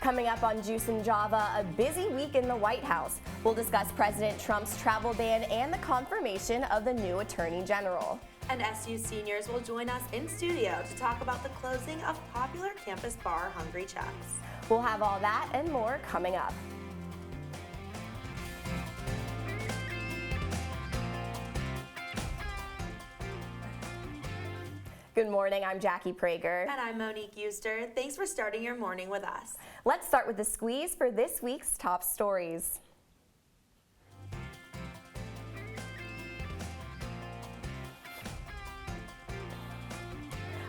Coming up on Juice and Java, a busy week in the White House. We'll discuss President Trump's travel ban and the confirmation of the new Attorney General. And SU seniors will join us in studio to talk about the closing of popular campus bar Hungry Chuck's. We'll have all that and more coming up. Good morning, I'm Jackie Prager. And I'm Monique Iuster. Thanks for starting your morning with us. Let's start with the squeeze for this week's top stories.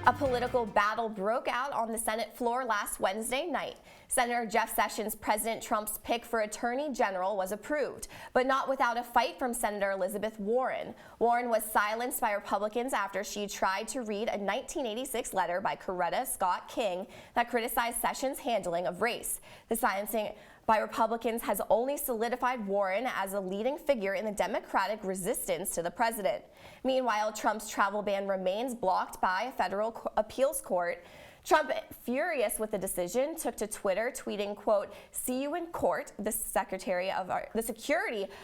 A political battle broke out on the Senate floor last Wednesday night. Senator Jeff Sessions' President Trump's pick for Attorney General was approved, but not without a fight from Senator Elizabeth Warren. Warren was silenced by Republicans after she tried to read a 1986 letter by Coretta Scott King that criticized Sessions' handling of race. The silencing by Republicans has only solidified Warren as a leading figure in the Democratic resistance to the president. Meanwhile, Trump's travel ban remains blocked by a federal appeals court. Trump, furious with the decision, took to Twitter, tweeting, quote, "See you in court. The security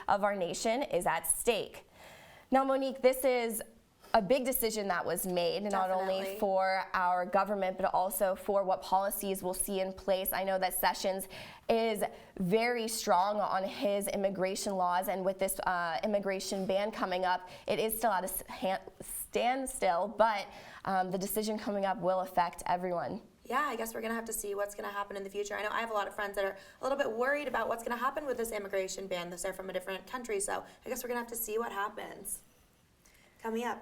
of our nation is at stake." Now, Monique, this is a big decision that was made, not only for our government, but also for what policies we'll see in place. I know that Sessions is very strong on his immigration laws, and with this immigration ban coming up, it is still at a standstill, but the decision coming up will affect everyone. Yeah, I guess we're going to have to see what's going to happen in the future. I know I have a lot of friends that are a little bit worried about what's going to happen with this immigration ban. They're from a different country, so I guess we're going to have to see what happens. Coming up.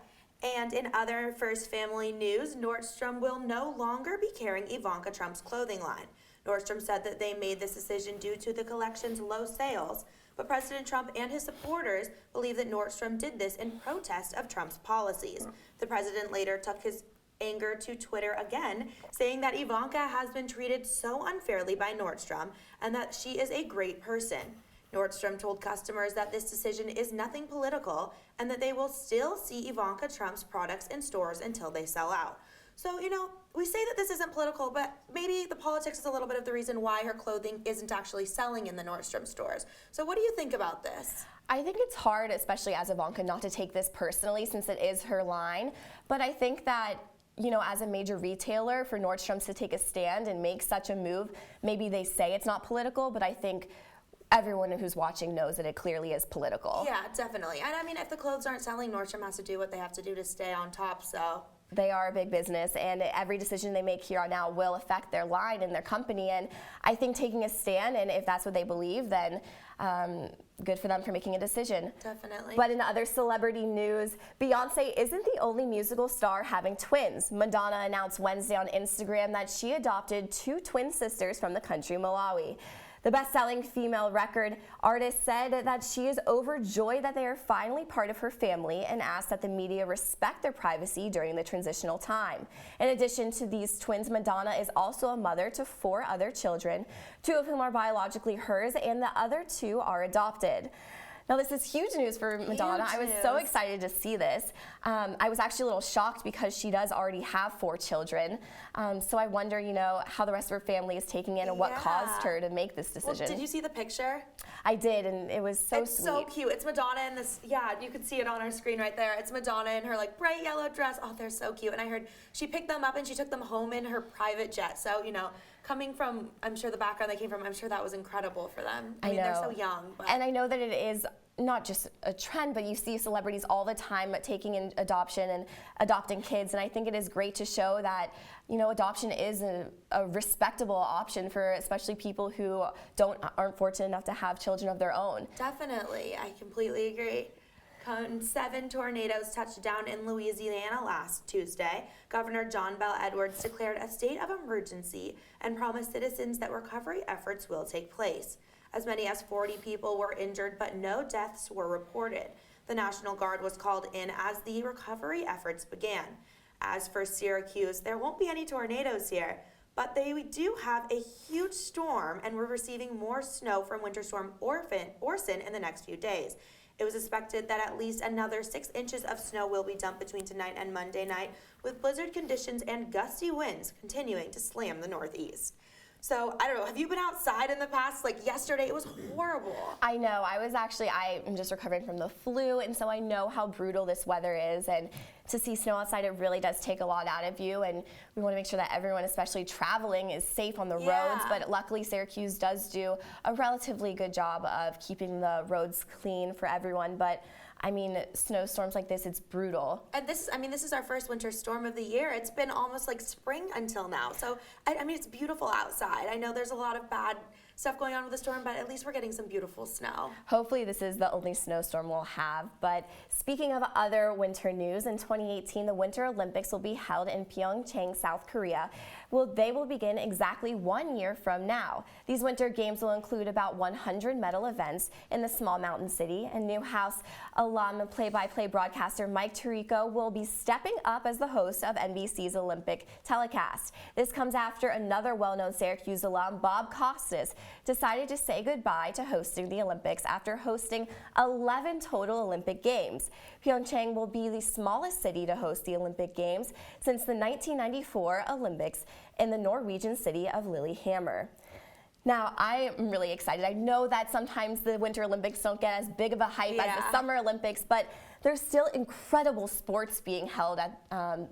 And in other First Family news, Nordstrom will no longer be carrying Ivanka Trump's clothing line. Nordstrom said that they made this decision due to the collection's low sales, but President Trump and his supporters believe that Nordstrom did this in protest of Trump's policies. The president later took his anger to Twitter again, saying that Ivanka has been treated so unfairly by Nordstrom and that she is a great person. Nordstrom told customers that this decision is nothing political and that they will still see Ivanka Trump's products in stores until they sell out. So, you know, we say that this isn't political, but maybe the politics is a little bit of the reason why her clothing isn't actually selling in the Nordstrom stores. So what do you think about this? I think it's hard, especially as Ivanka, not to take this personally since it is her line. But I think that, you know, as a major retailer, for Nordstrom to take a stand and make such a move, maybe they say it's not political, but I think everyone who's watching knows that it clearly is political. Yeah, definitely. And I mean, if the clothes aren't selling, Nordstrom has to do what they have to do to stay on top, so. They are a big business, and every decision they make here on out will affect their line and their company. And I think taking a stand, and if that's what they believe, then good for them for making a decision. Definitely. But in other celebrity news, Beyonce isn't the only musical star having twins. Madonna announced Wednesday on Instagram that she adopted 2 twin sisters from the country Malawi. The best-selling female record artist said that she is overjoyed that they are finally part of her family and asked that the media respect their privacy during the transitional time. In addition to these twins, Madonna is also a mother to 4 other children, 2 of whom are biologically hers and the other 2 are adopted. Now, this is huge news for Madonna. I was so excited to see this. I was actually a little shocked because she does already have 4 children. So I wonder, you know, how the rest of her family is taking it and what caused her to make this decision. Well, did you see the picture? I did, and it was so sweet. It's so cute. It's Madonna in this, yeah, you can see it on our screen right there. It's Madonna in her like bright yellow dress. Oh, they're so cute. And I heard she picked them up and she took them home in her private jet. So, you know, coming from, I'm sure the background they came from, I'm sure that was incredible for them. I mean, they're so young. But. And I know that it is not just a trend, but you see celebrities all the time taking in adoption and adopting kids, and I think it is great to show that, you know, adoption is a respectable option for especially people who aren't fortunate enough to have children of their own. Definitely, I completely agree. 7 tornadoes touched down in Louisiana last Tuesday. Governor John Bel Edwards declared a state of emergency and promised citizens that recovery efforts will take place. As many as 40 people were injured, but no deaths were reported. The National Guard was called in as the recovery efforts began. As for Syracuse, there won't be any tornadoes here, but they do have a huge storm, and we're receiving more snow from Winter Storm Orson in the next few days. It was expected that at least another 6 inches of snow will be dumped between tonight and Monday night, with blizzard conditions and gusty winds continuing to slam the Northeast. So I don't know, have you been outside in the past? Like yesterday, it was horrible. I know. I'm just recovering from the flu, and so I know how brutal this weather is. And to see snow outside, it really does take a lot out of you. And we want to make sure that everyone, especially traveling, is safe on the roads. But luckily, Syracuse does do a relatively good job of keeping the roads clean for everyone. But I mean, snowstorms like this, it's brutal. And this is our first winter storm of the year. It's been almost like spring until now. So, I mean, it's beautiful outside. I know there's a lot of bad stuff going on with the storm, but at least we're getting some beautiful snow. Hopefully this is the only snowstorm we'll have. But speaking of other winter news, in 2018, the Winter Olympics will be held in Pyeongchang, South Korea. Well, they will begin exactly 1 year from now. These Winter Games will include about 100 medal events in the small mountain city, and Newhouse alum and play-by-play broadcaster Mike Tirico will be stepping up as the host of NBC's Olympic telecast. This comes after another well-known Syracuse alum, Bob Costas, decided to say goodbye to hosting the Olympics after hosting 11 total Olympic Games. Pyeongchang will be the smallest city to host the Olympic Games since the 1994 Olympics in the Norwegian city of Lillehammer. Now, I am really excited. I know that sometimes the Winter Olympics don't get as big of a hype as the Summer Olympics, but there's still incredible sports being held at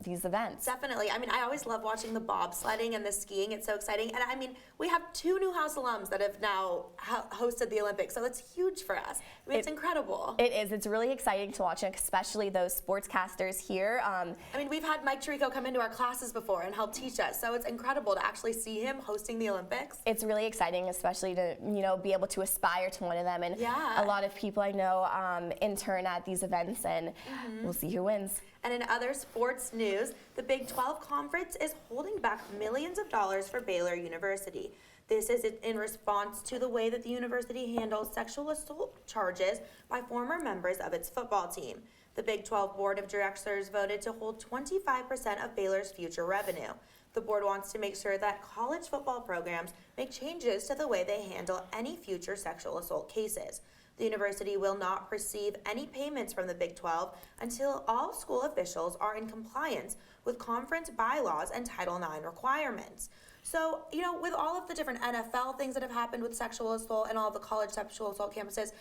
these events. Definitely. I mean, I always love watching the bobsledding and the skiing. It's so exciting. And I mean, we have 2 Newhouse alums that have now hosted the Olympics, so that's huge for us. I mean, it's incredible. It is. It's really exciting to watch, especially those sportscasters here. I mean, we've had Mike Tirico come into our classes before and help teach us, so it's incredible to actually see him hosting the Olympics. It's really exciting, especially to be able to aspire to one of them. And a lot of people I know intern at these events, and we'll see who wins. And in other sports news, the Big 12 Conference is holding back millions of dollars for Baylor University. This is in response to the way that the university handles sexual assault charges by former members of its football team. The Big 12 Board of Directors voted to hold 25% of Baylor's future revenue. The board wants to make sure that college football programs make changes to the way they handle any future sexual assault cases. The university will not receive any payments from the Big 12 until all school officials are in compliance with conference bylaws and Title IX requirements. So, with all of the different NFL things that have happened with sexual assault and all the college sexual assault cases,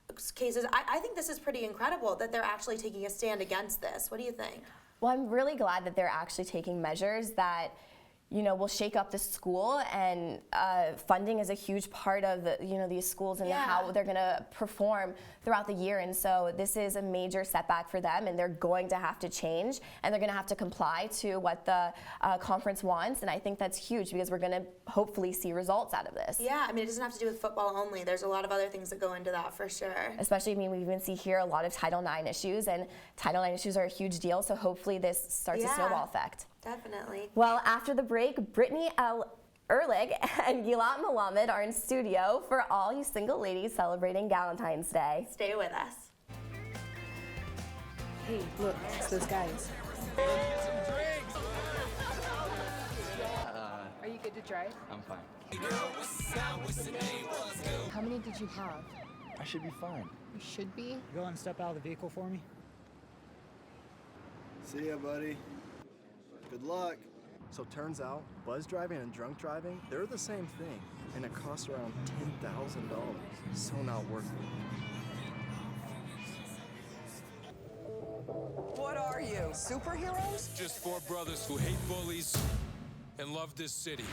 I think this is pretty incredible that they're actually taking a stand against this. What do you think? Well, I'm really glad that they're actually taking measures that will shake up the school, and funding is a huge part of these schools and how they're going to perform throughout the year. And so this is a major setback for them, and they're going to have to change, and they're going to have to comply to what the conference wants. And I think that's huge because we're going to hopefully see results out of this. Yeah, I mean, it doesn't have to do with football only. There's a lot of other things that go into that for sure. Especially, we even see here a lot of Title IX issues, and Title IX issues are a huge deal. So hopefully this starts a snowball effect. Definitely. Well, after the break, Brittany Ehrlich and Gilat Melamed are in studio for all you single ladies celebrating Galentine's Day. Stay with us. Hey, look, it's those guys. Are you good to drive? I'm fine. How many did you have? I should be fine. You should be. Go and step out of the vehicle for me. See ya, buddy. Good luck. So turns out, buzz driving and drunk driving, they're the same thing, and it costs around $10,000. So not worth it. What are you, superheroes? Just 4 brothers who hate bullies and love this city.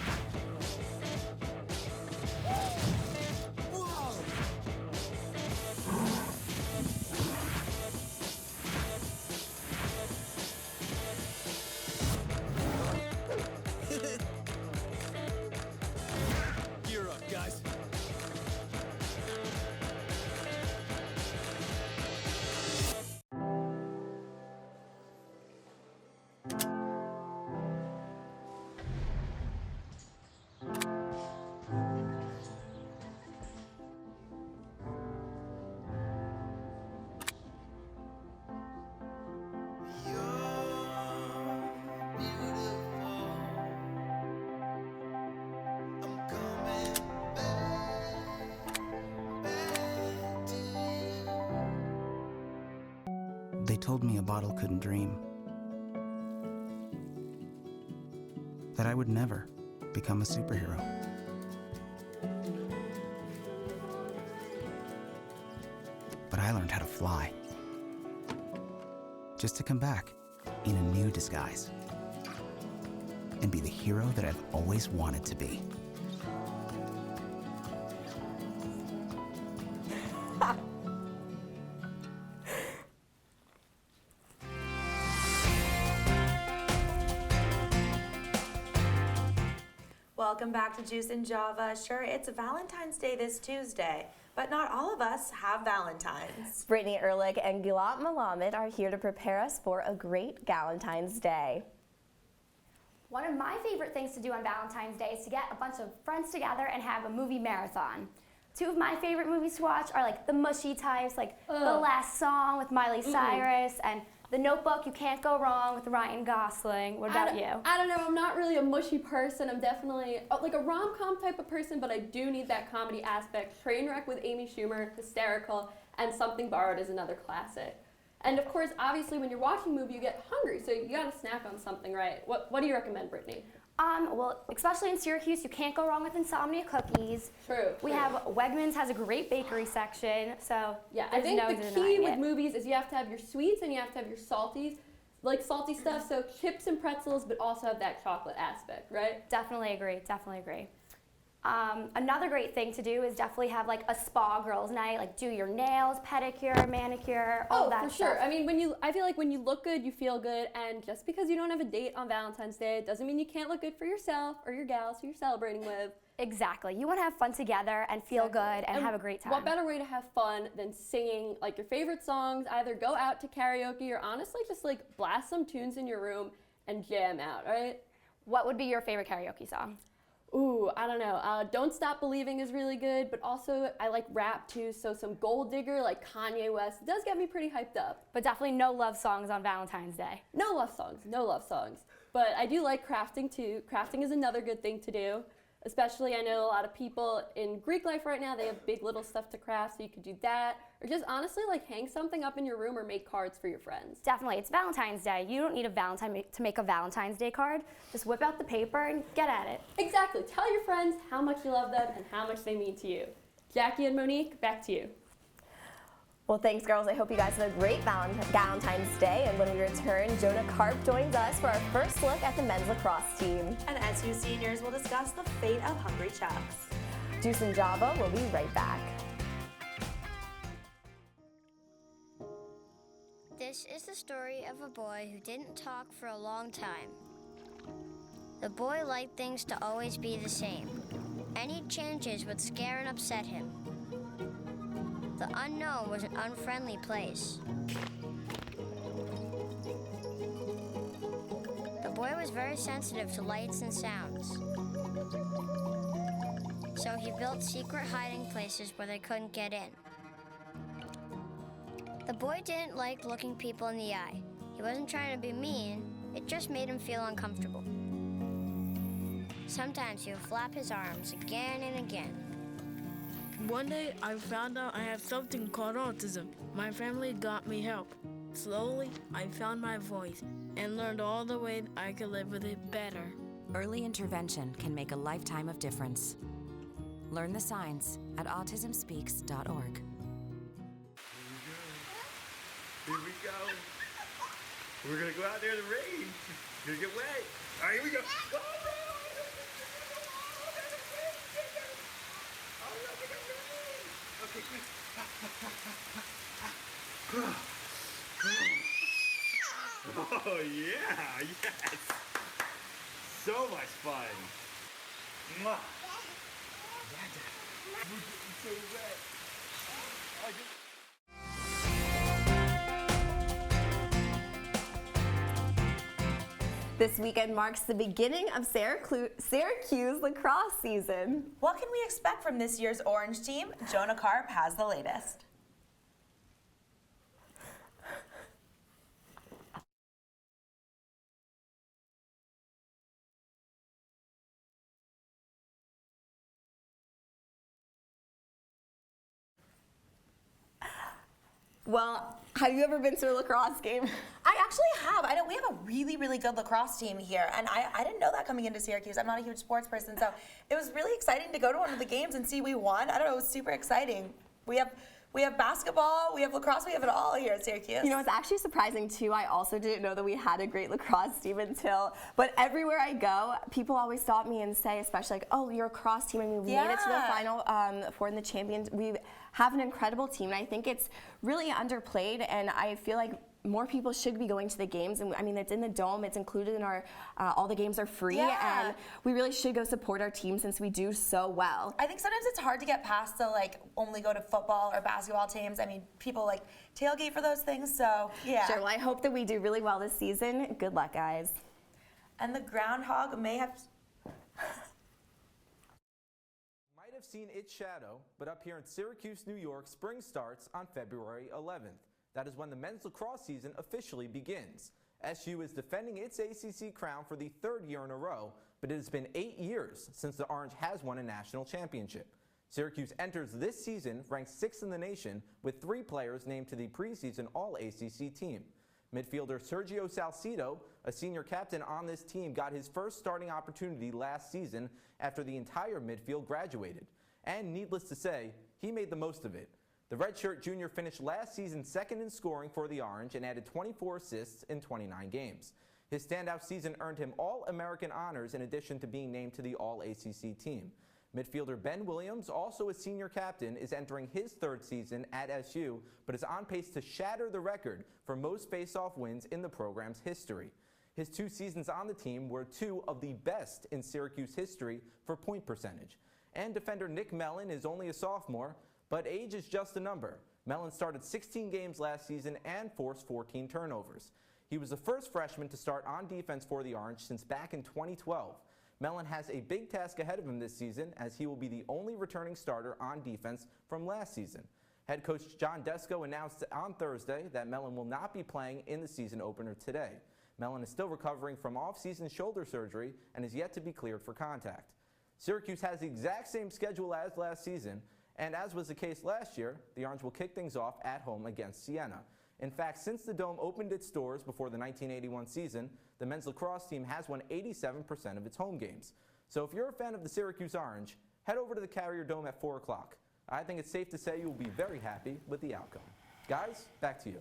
Gear up, guys. They told me a bottle couldn't dream. That I would never become a superhero. but I learned how to fly. Just to come back in a new disguise and be the hero that I've always wanted to be. Welcome back to Juice and Java. Sure, it's Valentine's Day this Tuesday, but not all of us have Valentines. Brittany, Ehrlich, and Gilat Melamed are here to prepare us for a great Galentine's Day. One of my favorite things to do on Valentine's Day is to get a bunch of friends together and have a movie marathon. Two of my favorite movies to watch are like the mushy types, like The Last Song with Miley Cyrus and The Notebook, You Can't Go Wrong with Ryan Gosling. What about you? I don't know, I'm not really a mushy person. I'm definitely like a rom-com type of person, but I do need that comedy aspect. Trainwreck with Amy Schumer, hysterical, and Something Borrowed is another classic. And of course, obviously, when you're watching a movie, you get hungry, so you gotta snack on something, right? What do you recommend, Brittany? Well, especially in Syracuse, you can't go wrong with Insomnia cookies. True. We have Wegmans has a great bakery section, so yeah, I think the key with movies is you have to have your sweets and you have to have your salties, like salty stuff, so chips and pretzels, but also have that chocolate aspect, right? Definitely agree, definitely agree. Another great thing to do is definitely have like a spa girls night, like do your nails, pedicure, manicure, all that stuff. Oh, for sure. I mean, I feel like when you look good, you feel good, and just because you don't have a date on Valentine's Day, it doesn't mean you can't look good for yourself or your gals who you're celebrating with. Exactly. You want to have fun together and feel good and have a great time. What better way to have fun than singing like your favorite songs, either go out to karaoke or honestly just like blast some tunes in your room and jam out, right? What would be your favorite karaoke song? Ooh, I don't know. Don't Stop Believing is really good, but also I like rap too, so some Gold Digger like Kanye West does get me pretty hyped up. But definitely no love songs on Valentine's Day. No love songs, no love songs. But I do like crafting too. Crafting is another good thing to do. Especially, I know a lot of people in Greek life right now, they have big little stuff to craft, so you could do that. Or just honestly, like hang something up in your room or make cards for your friends. Definitely, it's Valentine's Day. You don't need a Valentine to make a Valentine's Day card. Just whip out the paper and get at it. Exactly, tell your friends how much you love them and how much they mean to you. Jackie and Monique, back to you. Well, thanks, girls. I hope you guys had a great Valentine's Day. And when we return, Jonah Karp joins us for our first look at the men's lacrosse team. And SU seniors will discuss the fate of Hungry Chucks. Juice and Java will be right back. This is the story of a boy who didn't talk for a long time. The boy liked things to always be the same. Any changes would scare and upset him. The unknown was an unfriendly place. The boy was very sensitive to lights and sounds. So he built secret hiding places where they couldn't get in. The boy didn't like looking people in the eye. He wasn't trying to be mean, it just made him feel uncomfortable. Sometimes he would flap his arms again and again. One day, I found out I have something called autism. My family got me help. Slowly, I found my voice and learned all the ways I could live with it better. Early intervention can make a lifetime of difference. Learn the signs at autismspeaks.org. Here we go. We're gonna go out there in the rain. You're gonna get wet. All right, here we go. Go, bro. Okay, quick. Oh, yeah, yes. So much fun. Mwah. We're getting so wet. This weekend marks the beginning of Syracuse lacrosse season. What can we expect from this year's Orange team? Jonah Karp has the latest. Well, have you ever been to a lacrosse game? I actually have. I know we have a really, really good lacrosse team here, and I didn't know that coming into Syracuse. I'm not a huge sports person, so it was really exciting to go to one of the games and see we won. I don't know, it was super exciting. We have We have basketball, we have lacrosse, we have it all here at Syracuse. You know, it's actually surprising too. I also didn't know that we had a great lacrosse team but everywhere I go, people always stop me and say, especially like, oh, you're a lacrosse team. I mean, we made it to the Final Four in the Champions. We have an incredible team, and I think it's really underplayed, and I feel like more people should be going to the games. And I mean, it's in the dome, it's included in our, all the games are free, and we really should go support our team since we do so well. I think sometimes it's hard to get past the like only go to football or basketball teams. I mean, people like tailgate for those things, so yeah. Sure, well, I hope that we do really well this season. Good luck, guys. And the groundhog may have... Might have seen its shadow, but up here in Syracuse, New York, spring starts on February 11th. That is when the men's lacrosse season officially begins. SU is defending its ACC crown for the 3rd year in a row, but it has been 8 years since the Orange has won a national championship. Syracuse enters this season ranked 6th in the nation with 3 players named to the preseason All-ACC team. Midfielder Sergio Salcido, a senior captain on this team, got his first starting opportunity last season after the entire midfield graduated. And needless to say, he made the most of it. The redshirt junior finished last season 2nd in scoring for the Orange and added 24 assists in 29 games. His standout season earned him All-American honors in addition to being named to the All-ACC team. Midfielder Ben Williams, also a senior captain, is entering his 3rd season at SU, but is on pace to shatter the record for most face-off wins in the program's history. His 2 seasons on the team were 2 of the best in Syracuse history for point percentage. And defender Nick Mellon is only a sophomore, but age is just a number. Mellon started 16 games last season and forced 14 turnovers. He was the first freshman to start on defense for the Orange since back in 2012. Mellon has a big task ahead of him this season, as he will be the only returning starter on defense from last season. Head coach John Desko announced on Thursday that Mellon will not be playing in the season opener today. Mellon is still recovering from off-season shoulder surgery and is yet to be cleared for contact. Syracuse has the exact same schedule as last season, and as was the case last year, the Orange will kick things off at home against Siena. In fact, since the Dome opened its doors before the 1981 season, the men's lacrosse team has won 87% of its home games. So if you're a fan of the Syracuse Orange, head over to the Carrier Dome at 4 o'clock. I think it's safe to say you will be very happy with the outcome. Guys, back to you.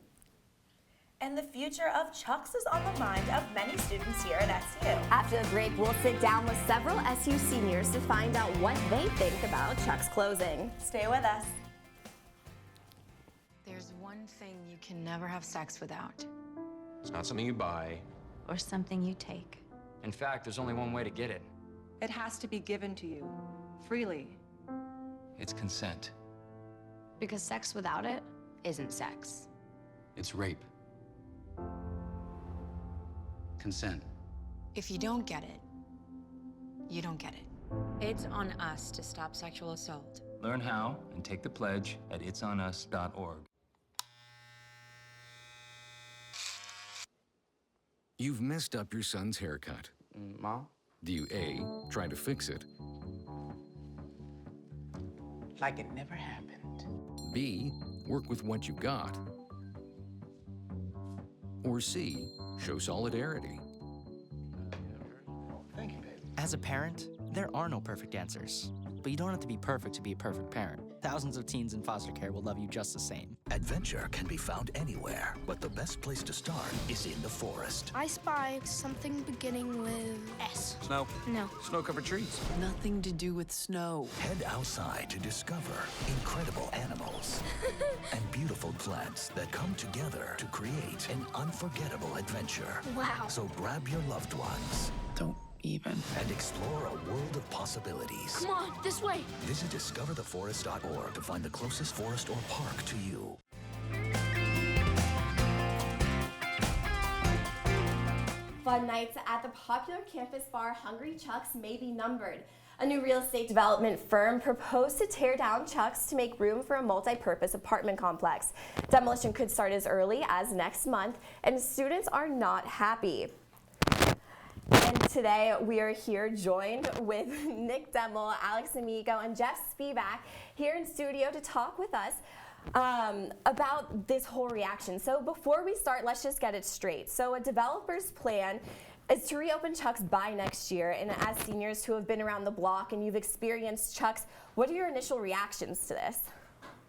And the future of Chucks is on the mind of many students here at SU. After the break, we'll sit down with several SU seniors to find out what they think about Chuck's closing. Stay with us. There's one thing you can never have sex without. It's not something you buy. Or something you take. In fact, there's only one way to get it. It has to be given to you, freely. It's consent. Because sex without it isn't sex. It's rape. Consent. If you don't get it, you don't get it. It's on us to stop sexual assault. Learn how and take the pledge at itsonus.org. You've messed up your son's haircut. Mom? Do you A, try to fix it? Like it never happened. B, work with what you got? Or C, show solidarity? Thank you, babe. As a parent, there are no perfect answers. But you don't have to be perfect to be a perfect parent. Thousands of teens in foster care will love you just the same. Adventure can be found anywhere, but the best place to start is in the forest. I spy something beginning with S. Snow? No. Snow-covered trees. Nothing to do with snow. Head outside to discover incredible animals and beautiful plants that come together to create an unforgettable adventure. Wow. So grab your loved ones. Don't even. And explore a world of possibilities. Come on, this way. Visit discovertheforest.org to find the closest forest or park to you. Fun nights at the popular campus bar Hungry Chuck's may be numbered. A new real estate development firm proposed to tear down Chuck's to make room for a multi-purpose apartment complex. Demolition could start as early as next month, and students are not happy. And today we are here joined with Nick Demmel, Alex Amico, and Jeff Spivak here in studio to talk with us about this whole reaction. So before we start, let's just get it straight. So a developer's plan is to reopen Chuck's by next year. And as seniors who have been around the block and you've experienced Chuck's, what are your initial reactions to this?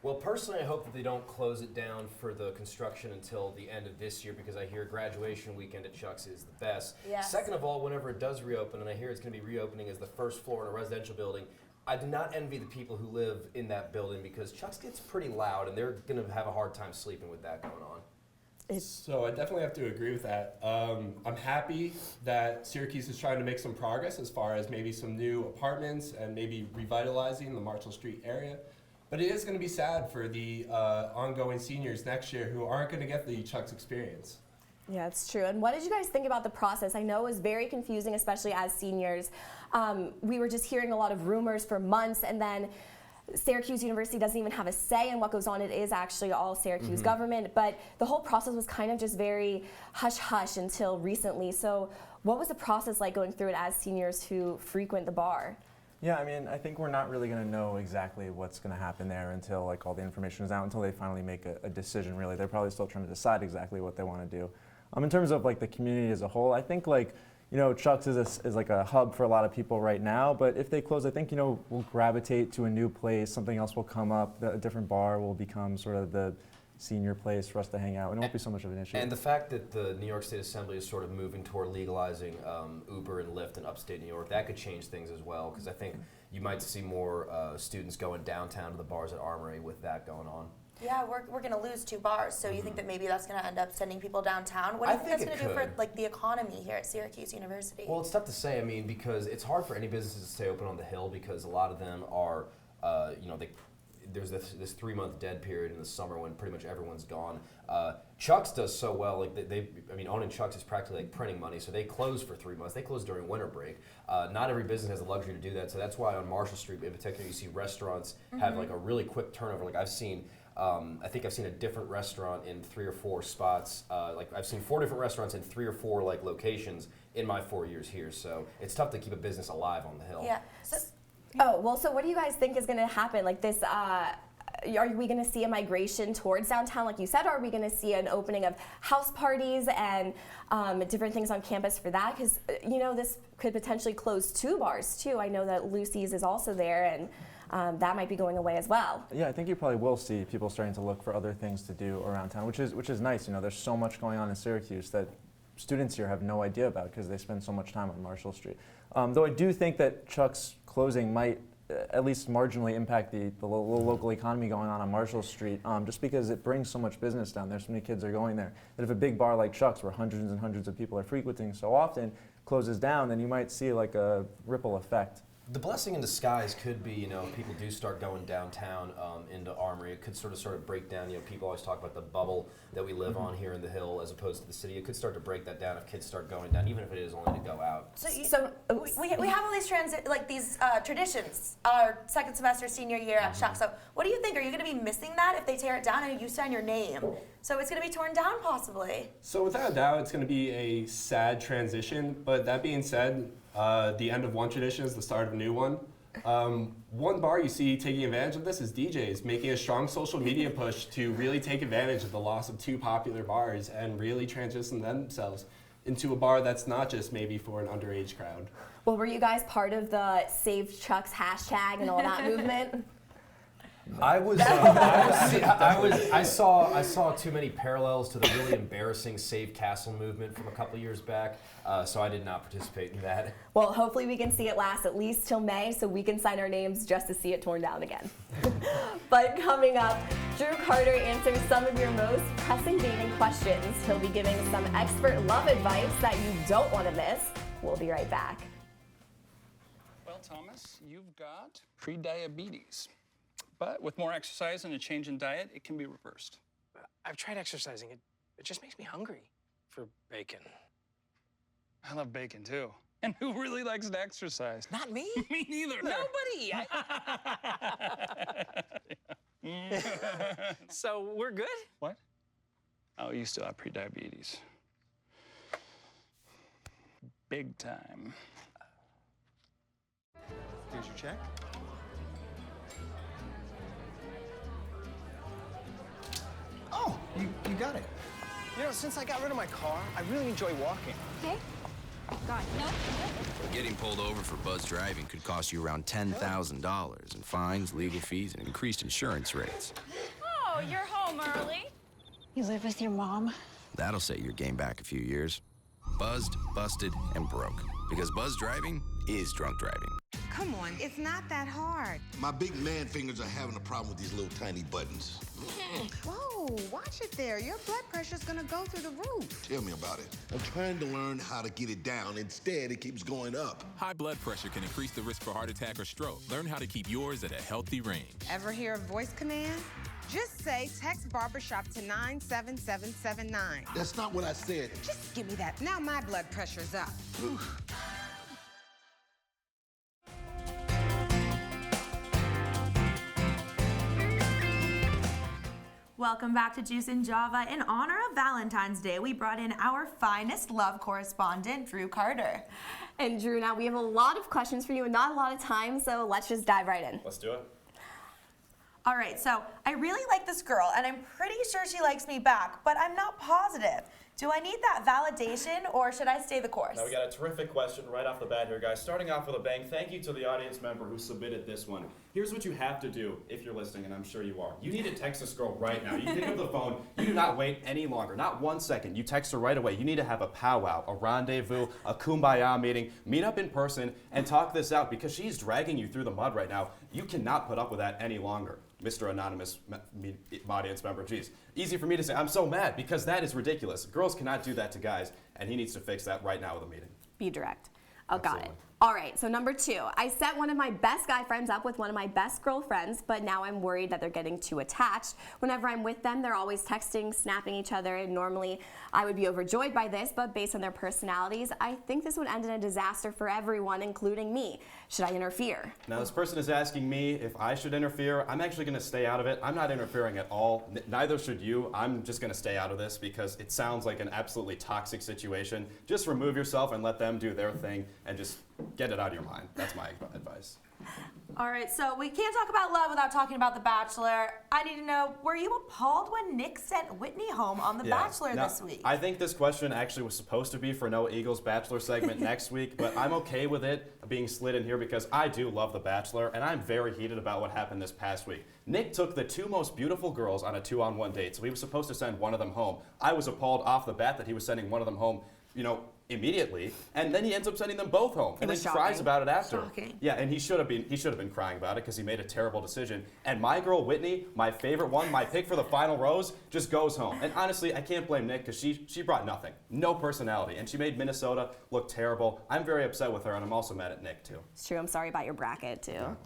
Well, personally, I hope that they don't close it down for the construction until the end of this year, because I hear graduation weekend at Chuck's is the best. Yes. Second of all, whenever it does reopen, and I hear it's going to be reopening as the first floor in a residential building, I do not envy the people who live in that building, because Chuck's gets pretty loud, and they're going to have a hard time sleeping with that going on. So I definitely have to agree with that. I'm happy that Syracuse is trying to make some progress as far as maybe some new apartments and maybe revitalizing the Marshall Street area. But it is going to be sad for the ongoing seniors next year who aren't going to get the Chuck's experience. Yeah, it's true. And what did you guys think about the process? I know it was very confusing, especially as seniors. We were just hearing a lot of rumors for months, and then Syracuse University doesn't even have a say in what goes on. It is actually all Syracuse government, but the whole process was kind of just very hush-hush until recently. So what was the process like going through it as seniors who frequent the bar? Yeah, I mean, I think we're not really going to know exactly what's going to happen there until like all the information is out, until they finally make a decision, really. They're probably still trying to decide exactly what they want to do. In terms of like the community as a whole, I think like, you know, Chuck's is like a hub for a lot of people right now, but if they close, I think, you know, we'll gravitate to a new place, something else will come up, a different bar will become sort of the senior place for us to hang out. It won't be so much of an issue. And the fact that the New York State Assembly is sort of moving toward legalizing Uber and Lyft in upstate New York, that could change things as well, because I think you might see more students going downtown to the bars at Armory with that going on. Yeah, we're going to lose 2 bars, so you think that maybe that's going to end up sending people downtown? What do you think that's going to do for like the economy here at Syracuse University? Well, it's tough to say. I mean, because it's hard for any businesses to stay open on the Hill, because a lot of them are, you know, there's this 3-month dead period in the summer when pretty much everyone's gone. Chuck's does so well. Like I mean, owning Chuck's is practically like printing money. So they close for 3 months. They close during winter break. Not every business has the luxury to do that. So that's why on Marshall Street in particular, you see restaurants have like a really quick turnover. Like I've seen. I think I've seen a different restaurant in 3 or 4 spots. Like I've seen 4 different restaurants in 3 or 4 like locations in my 4 years here. So it's tough to keep a business alive on the Hill. Yeah. So what do you guys think is going to happen? Like this, are we going to see a migration towards downtown, like you said, or are we going to see an opening of house parties and different things on campus for that? Because, you know, this could potentially close 2 bars too. I know that Lucy's is also there, and that might be going away as well. Yeah, I think you probably will see people starting to look for other things to do around town, which is nice. You know, there's so much going on in Syracuse that students here have no idea about because they spend so much time on Marshall Street. Though I do think that Chuck's closing might at least marginally impact the local economy going on Marshall Street, just because it brings so much business down there. So many kids are going there. That if a big bar like Chuck's, where hundreds and hundreds of people are frequenting so often, closes down, then you might see like a ripple effect. The blessing in disguise could be, you know, if people do start going downtown into Armory, it could sort of break down, you know, people always talk about the bubble that we live on here in the Hill as opposed to the city. It could start to break that down if kids start going down, even if it is only to go out. So we have all these traditions, our second semester senior year at Chuck. So what do you think? Are you going to be missing that if they tear it down? I know you sign your name. So it's going to be torn down possibly. So without a doubt, it's going to be a sad transition. But that being said, the end of one tradition is the start of a new one. One bar you see taking advantage of this is DJs, making a strong social media push to really take advantage of the loss of 2 popular bars and really transition themselves into a bar that's not just maybe for an underage crowd. Well, were you guys part of the Save Chuck's hashtag and all that movement? I saw too many parallels to the really embarrassing Save Castle movement from a couple years back, so I did not participate in that. Well, hopefully we can see it last at least till May, so we can sign our names just to see it torn down again. But coming up, Drew Carter answers some of your most pressing dating questions. He'll be giving some expert love advice that you don't want to miss. We'll be right back. Well, Thomas, you've got prediabetes. But with more exercise and a change in diet, it can be reversed. I've tried exercising. It just makes me hungry for bacon. I love bacon, too. And who really likes to exercise? Not me. Me neither. Nobody. So we're good? What? Oh, you still have prediabetes. Big time. Here's your check. Oh, you got it. You know, since I got rid of my car, I really enjoy walking. Okay. God, no. Getting pulled over for buzz driving could cost you around $10,000 in fines, legal fees, and increased insurance rates. Oh, you're home early. You live with your mom? That'll set your game back a few years. Buzzed, busted, and broke. Because buzz driving is drunk driving. Come on, it's not that hard. My big man fingers are having a problem with these little tiny buttons. Whoa, watch it there. Your blood pressure's gonna go through the roof. Tell me about it. I'm trying to learn how to get it down. Instead, it keeps going up. High blood pressure can increase the risk for heart attack or stroke. Learn how to keep yours at a healthy range. Ever hear a voice command? Just say text barbershop to 97779. That's not what I said. Just give me that. Now my blood pressure's up. Welcome back to Juice and Java. In honor of Valentine's Day, we brought in our finest love correspondent, Drew Carter. And Drew, now we have a lot of questions for you and not a lot of time, so let's just dive right in. Let's do it. All right, so I really like this girl, and I'm pretty sure she likes me back, but I'm not positive. Do I need that validation, or should I stay the course? Now we got a terrific question right off the bat here, guys. Starting off with a bang, thank you to the audience member who submitted this one. Here's what you have to do if you're listening, and I'm sure you are. You need to text this girl right now. You pick up the phone. You do not wait any longer, not 1 second. You text her right away. You need to have a powwow, a rendezvous, a kumbaya meeting. Meet up in person and talk this out because she's dragging you through the mud right now. You cannot put up with that any longer. Mr. Anonymous audience member, geez. Easy for me to say, I'm so mad because that is ridiculous. Girls cannot do that to guys, and he needs to fix that right now with a meeting. Be direct. Oh, got it. All right, so number 2, I set one of my best guy friends up with one of my best girlfriends, but now I'm worried that they're getting too attached. Whenever I'm with them, they're always texting, snapping each other, and normally I would be overjoyed by this, but based on their personalities, I think this would end in a disaster for everyone, including me. Should I interfere? Now, this person is asking me if I should interfere. I'm actually going to stay out of it. I'm not interfering at all. Neither should you. I'm just going to stay out of this because it sounds like an absolutely toxic situation. Just remove yourself and let them do their thing and just get it out of your mind. That's my advice. All right, so we can't talk about love without talking about The Bachelor. I need to know, were you appalled when Nick sent Whitney home on The Bachelor this week? I think this question actually was supposed to be for No Eagles Bachelor segment next week, but I'm okay with it being slid in here because I do love The Bachelor, and I'm very heated about what happened this past week. Nick took the 2 most beautiful girls on a 2-on-1 date, so he was supposed to send one of them home. I was appalled off the bat that he was sending one of them home, immediately, and then he ends up sending them both home, and then cries about it after. Shocking. Yeah, and he should have been crying about it because he made a terrible decision. And my girl Whitney, my favorite one, my pick for the final rose, just goes home. And honestly, I can't blame Nick because she brought nothing, no personality, and she made Minnesota look terrible. I'm very upset with her, and I'm also mad at Nick too. It's true. I'm sorry about your bracket too.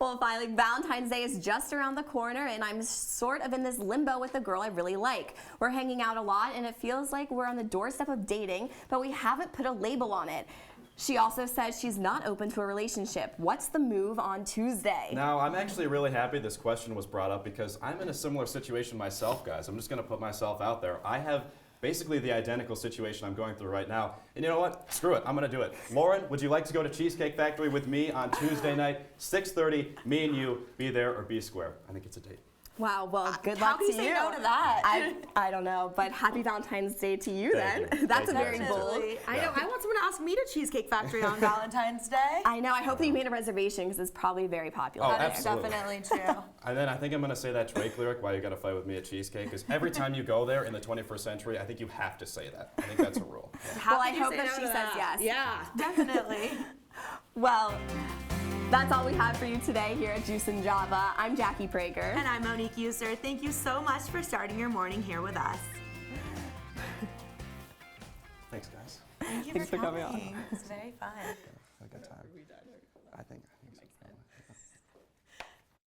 Well, finally, Valentine's Day is just around the corner, and I'm sort of in this limbo with a girl I really like. We're hanging out a lot, and it feels like we're on the doorstep of dating, but we haven't put a label on it. She also says she's not open to a relationship. What's the move on Tuesday? Now, I'm actually really happy this question was brought up because I'm in a similar situation myself, guys. I'm just going to put myself out there. I have basically the identical situation I'm going through right now. And you know what? Screw it. I'm going to do it. Lauren, would you like to go to Cheesecake Factory with me on Tuesday night, 6:30, me and you, be there or be square? I think it's a date. Wow, well, good How luck do to you say you. no to that? I don't know, but happy Valentine's Day to you then. Thank you. That's Thank very you. bold. I know. I want someone to ask me to Cheesecake Factory on Valentine's Day. I know. I hope that you made a reservation because it's probably very popular. Oh, there. absolutely. Definitely true. And then I think I'm going to say that Drake lyric, why you got to fight with me at Cheesecake, because every time you go there in the 21st century, I think you have to say that. I think that's a rule. Well, I hope that she says yes. Yeah, definitely. Well, that's all we have for you today here at Juice and Java. I'm Jackie Prager. And I'm Monique Iuster. Thank you so much for starting your morning here with us. Thanks, guys. Thank you Thanks for coming on. It's very fun. Had a good time. I think so.